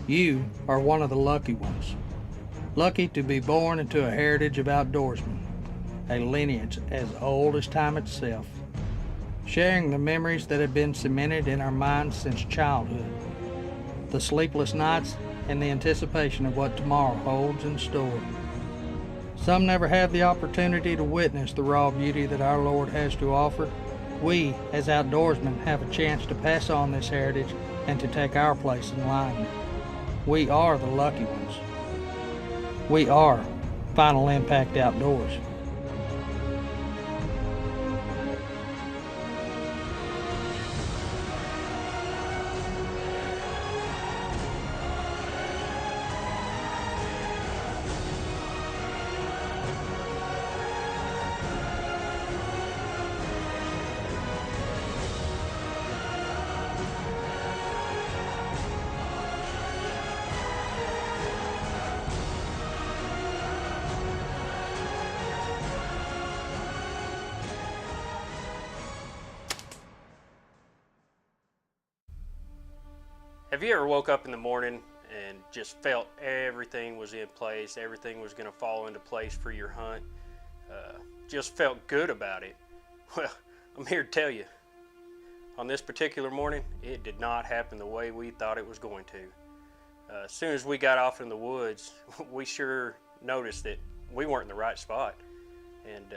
You are one of the lucky ones. Lucky to be born into a heritage of outdoorsmen, a lineage as old as time itself, sharing the memories that have been cemented in our minds since childhood, the sleepless nights and the anticipation of what tomorrow holds in store. Some never have the opportunity to witness the raw beauty that our Lord has to offer. We, as outdoorsmen, have a chance to pass on this heritage and to take our place in line. We are the lucky ones. We are Final Impact Outdoors. Have you ever woke up in the morning and just felt everything was in place, everything was going to fall into place for your hunt? Just felt good about it. Well, I'm here to tell you, on this particular morning, it did not happen the way we thought it was going to. As soon as we got off in the woods, we sure noticed that we weren't in the right spot. And,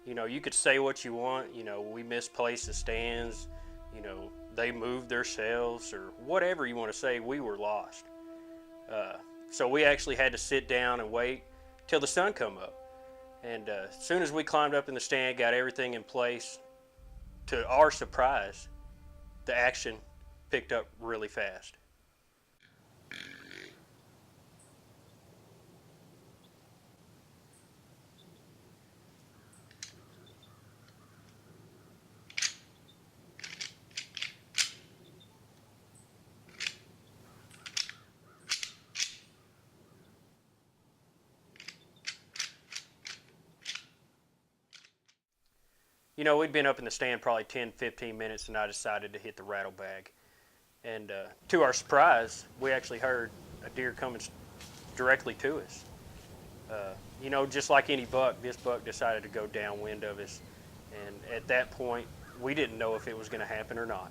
you could say what you want, we misplaced the stands, they moved their shelves, or whatever you want to say. We were lost. So we actually had to sit down and wait till the sun come up. And as soon as we climbed up in the stand, got everything in place, to our surprise, the action picked up really fast. We'd been up in the stand probably 10, 15 minutes, and I decided to hit the rattle bag. And to our surprise, we actually heard a deer coming directly to us. Just like any buck, this buck decided to go downwind of us. And at that point, we didn't know if it was going to happen or not.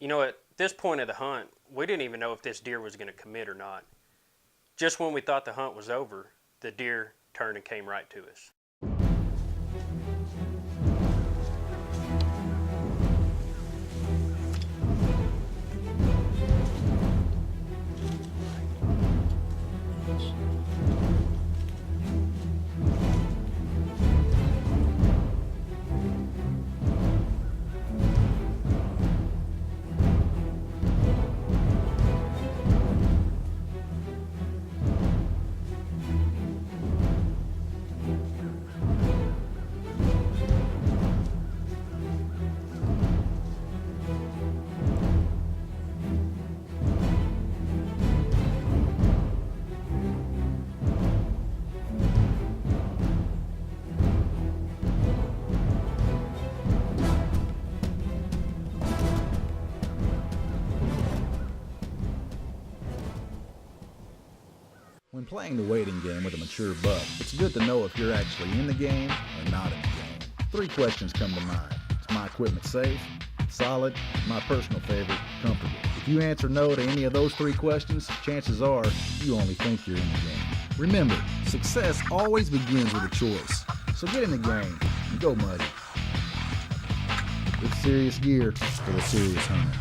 At this point of the hunt, we didn't even know if this deer was going to commit or not. Just when we thought the hunt was over, the deer turned and came right to us. When playing the waiting game with a mature buck, it's good to know if you're actually in the game or not in the game. 3 questions come to mind. Is my equipment safe? solid, my personal favorite, comfortable. If you answer no to any of those 3 questions, chances are you only think you're in the game. Remember, success always begins with a choice. So get in the game and go Muddy. It's serious gear for the serious hunter.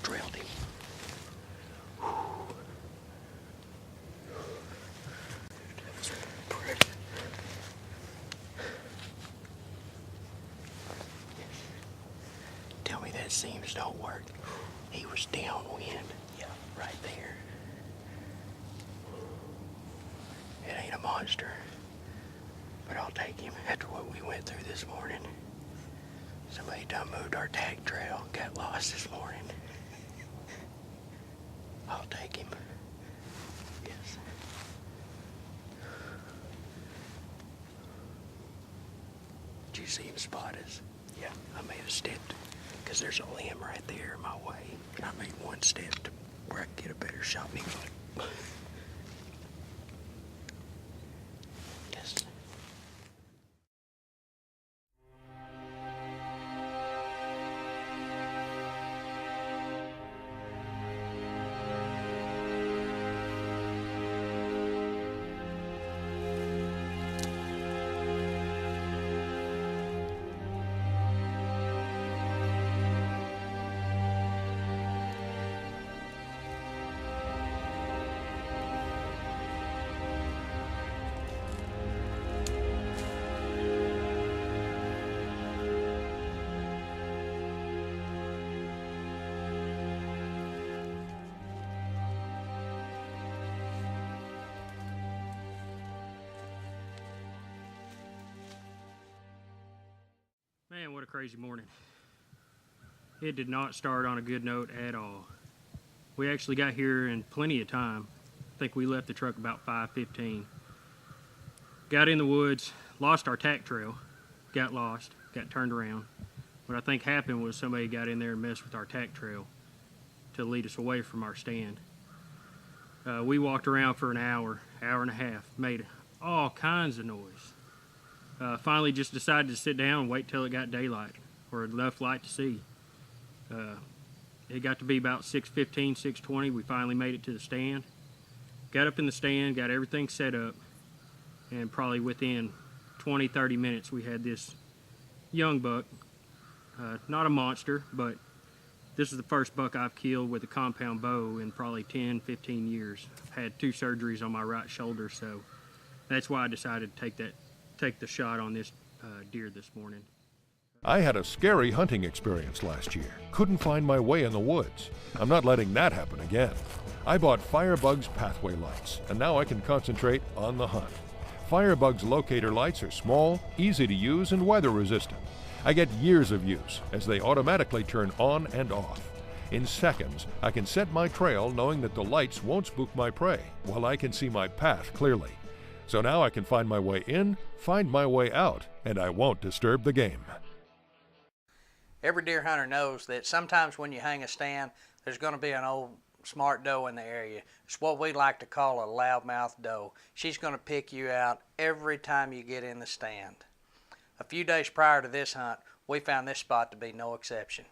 Drilled him. That's pretty. Tell me that seams don't work. He was downwind. Yeah, right there. It ain't a monster, but I'll take him after what we went through this morning. Somebody done moved our tag trail, got lost this morning. I'll take him. Yes. Did you see him spot us? Yeah. I made a step because there's a limb right there in my way. And I made one step to where I could get a better shot. And he was like, yes. Man, what a crazy morning. It did not start on a good note at all. We actually got here in plenty of time. I think we left the truck about 5:15. Got in the woods, lost our tack trail, got lost, got turned around. What I think happened was somebody got in there and messed with our tack trail to lead us away from our stand. We walked around for an hour and a half, made all kinds of noise. Finally just decided to sit down and wait till it got daylight or enough light to see. It got to be about 6:15, 6:20. We finally made it to the stand. Got up in the stand, got everything set up, and probably within 20, 30 minutes we had this young buck. Not a monster, but this is the first buck I've killed with a compound bow in probably 10, 15 years. I've had 2 surgeries on my right shoulder, so that's why I decided to take the shot on this deer this morning. I had a scary hunting experience last year. Couldn't find my way in the woods. I'm not letting that happen again. I bought Firebug's Pathway lights, and now I can concentrate on the hunt. Firebug's locator lights are small, easy to use, and weather resistant. I get years of use as they automatically turn on and off. In seconds, I can set my trail knowing that the lights won't spook my prey, while I can see my path clearly. So now I can find my way in, find my way out, and I won't disturb the game. Every deer hunter knows that sometimes when you hang a stand, there's going to be an old smart doe in the area. It's what we like to call a loudmouth doe. She's going to pick you out every time you get in the stand. A few days prior to this hunt, we found this spot to be no exception.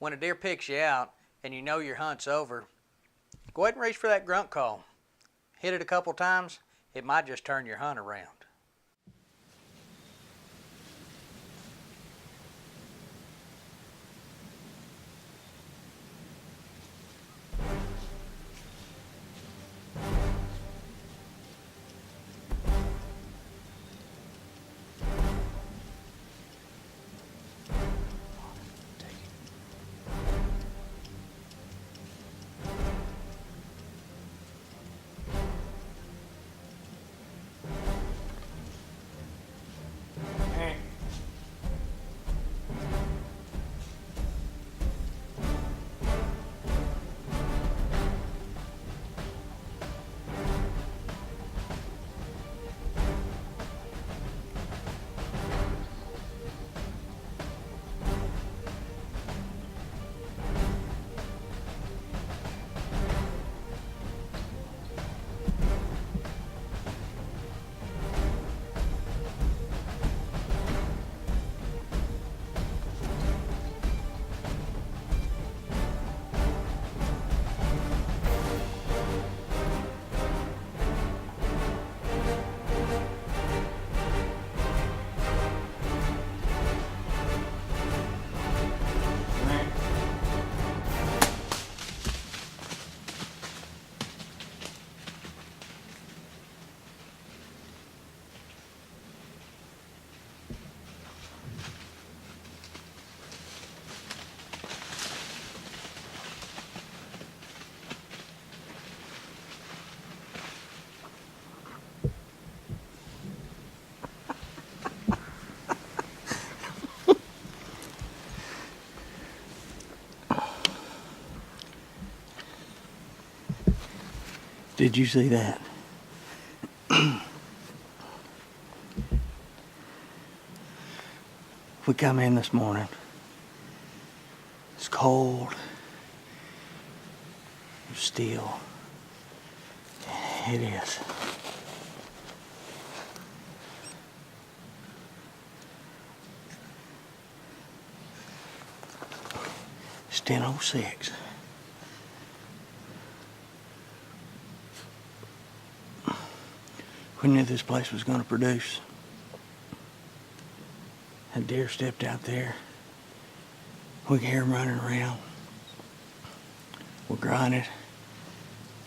When a deer picks you out and you know your hunt's over, go ahead and reach for that grunt call. Hit it a couple times, it might just turn your hunt around. Did you see that? We come in this morning. It's cold. It's still. It is. It's 10:06. We knew this place was going to produce. A deer stepped out there. We could hear him running around. We grinded.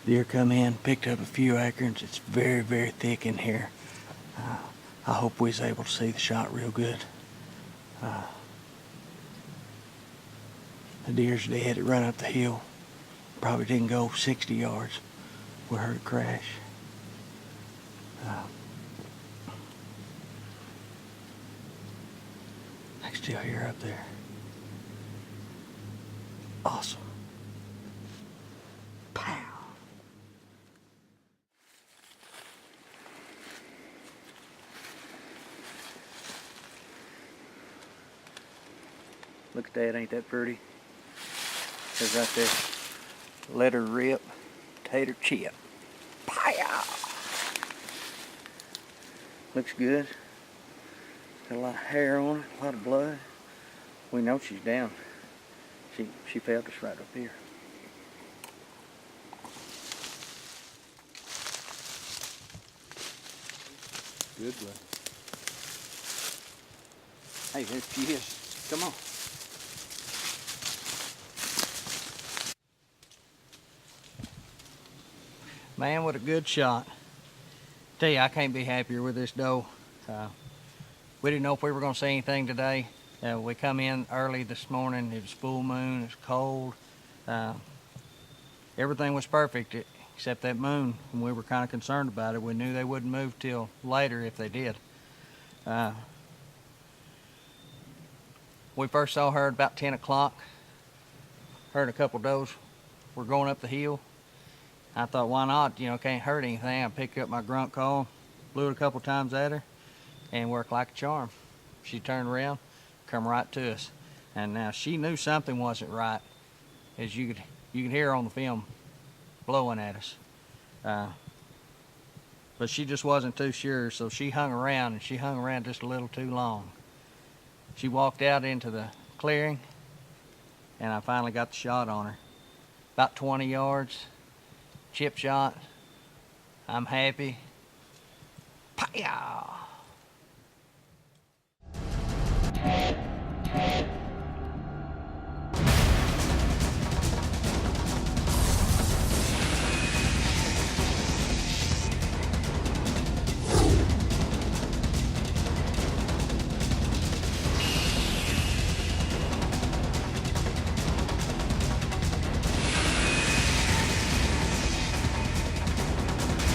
Deer come in, picked up a few acorns. It's very, very thick in here. I hope we was able to see the shot real good. The deer's dead. It run up the hill. Probably didn't go 60 yards. We heard it crash. I can still hear up there. Awesome. Pow. Look at that, ain't that pretty? There's right there. Let her rip, tater chip. Pow! Looks good. Got a lot of hair on it, a lot of blood. We know she's down. She felt us right up here. Good blood. Hey, there she is. Come on. Man, what a good shot. Tell you, I can't be happier with this doe. We didn't know if we were going to see anything today. We come in early this morning. It was full moon. It was cold. Everything was perfect except that moon. And we were kind of concerned about it. We knew they wouldn't move till later if they did. We first saw her at about 10 o'clock. Heard a couple does were going up the hill. I thought, why not? You know, can't hurt anything. I picked up my grunt call, blew it a couple times at her, and worked like a charm. She turned around, come right to us. And now she knew something wasn't right, as you could hear her on the film blowing at us. But she just wasn't too sure, so she hung around, and she hung around just a little too long. She walked out into the clearing, and I finally got the shot on her. About 20 yards, chip shot. I'm happy. Pow!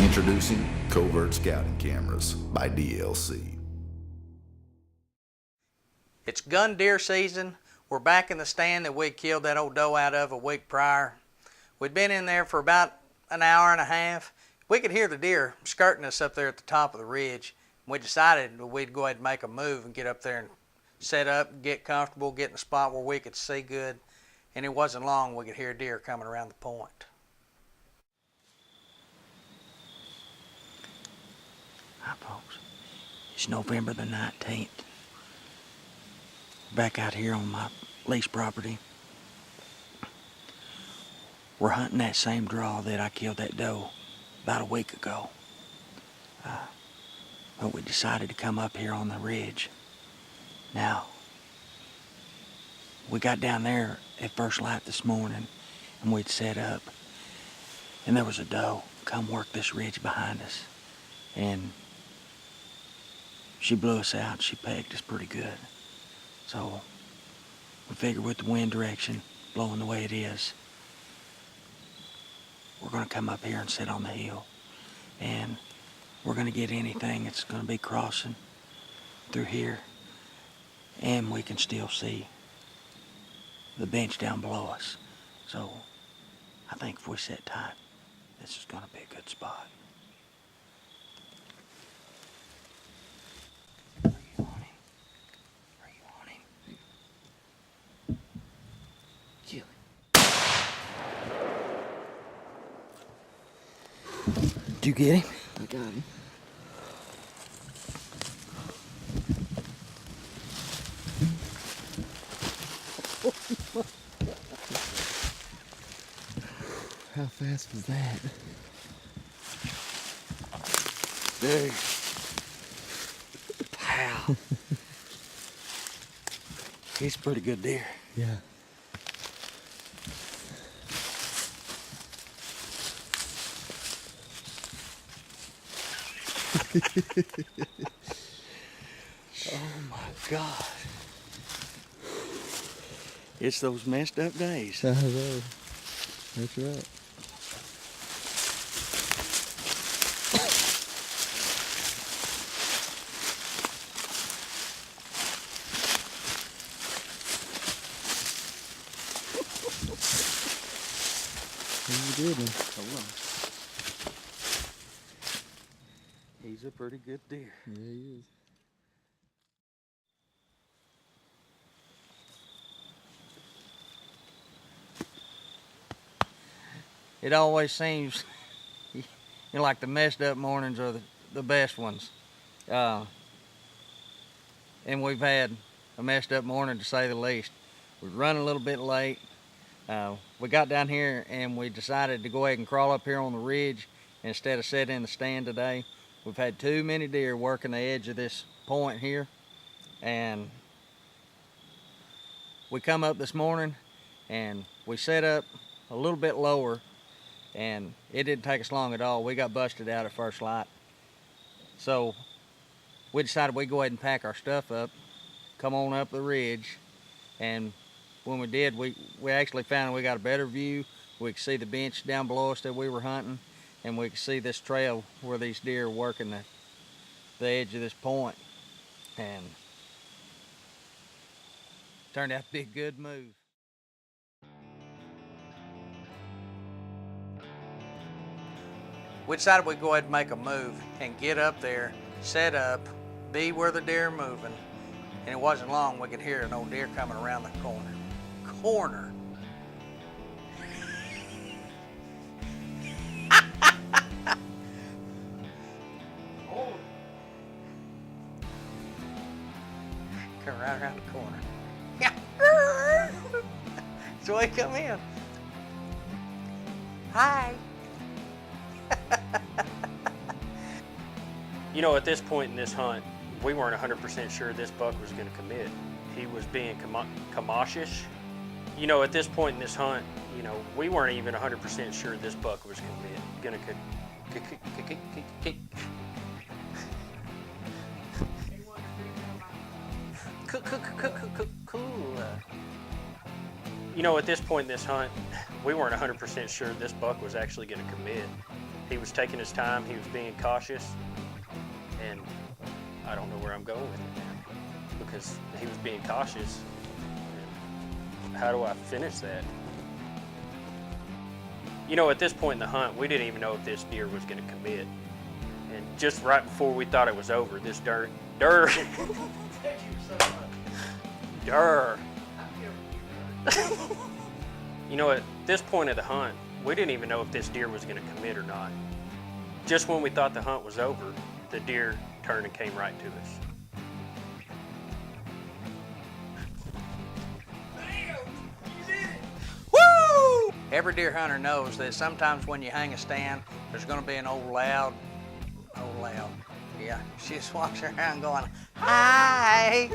Introducing Covert Scouting Cameras by DLC. It's gun deer season. We're back in the stand that we killed that old doe out of a week prior. We'd been in there for about an hour and a half. We could hear the deer skirting us up there at the top of the ridge. We decided that we'd go ahead and make a move and get up there and set up, get comfortable, get in a spot where we could see good. And it wasn't long we could hear deer coming around the point. Hi folks, it's November the 19th. Back out here on my lease property. We're hunting that same draw that I killed that doe about a week ago. But we decided to come up here on the ridge. Now, we got down there at first light this morning and we'd set up. And there was a doe come work this ridge behind us. And she blew us out. She pegged us pretty good. So we figured with the wind direction blowing the way it is, we're going to come up here and sit on the hill. And we're going to get anything that's going to be crossing through here. And we can still see the bench down below us. So I think if we sit tight, This is gonna be a good spot. Are you on him? Are you on him? Kill him. Did you get him? I got him. How fast was that? Dude. Wow. He's a pretty good deer. Yeah. Oh my God. It's those messed up days. I know. That's right. He's a good one. Hold on. He's a pretty good deer. Yeah, he is. It always seems like the messed up mornings are the best ones. And we've had a messed up morning, to say the least. We run a little bit late. We got down here and we decided to go ahead and crawl up here on the ridge instead of sitting in the stand today. We've had too many deer working the edge of this point here, and we come up this morning and we set up a little bit lower, and it didn't take us long at all. We got busted out at first light. So we decided we'd go ahead and pack our stuff up, come on up the ridge, and when we did, we actually found we got a better view. We could see the bench down below us that we were hunting, and we could see this trail where these deer are working the edge of this point. And turned out to be a good move. We decided we'd go ahead and make a move and get up there, set up, be where the deer are moving, and it wasn't long we could hear an old deer coming around the corner. Come right around the corner. So he come in. Hi. You know, at this point in this hunt, we weren't 100% sure this buck was going to commit. He was being cautious. You know, at this point in this hunt, you know, we weren't even 100% sure this buck was going to cool. You know, at this point in this hunt, we weren't 100% sure this buck was actually going to commit. He was taking his time, he was being cautious, and I don't know where I'm going with it now, because he was being cautious. And how do I finish that? You know, at this point in the hunt, we didn't even know if this deer was going to commit. And just right before we thought it was over, this Durr. You know, at this point of the hunt, we didn't even know if this deer was going to commit or not. Just when we thought the hunt was over, the deer turned and came right to us. Woo! Every deer hunter knows that sometimes when you hang a stand, there's going to be an old loud. Yeah, she just walks around going, hi.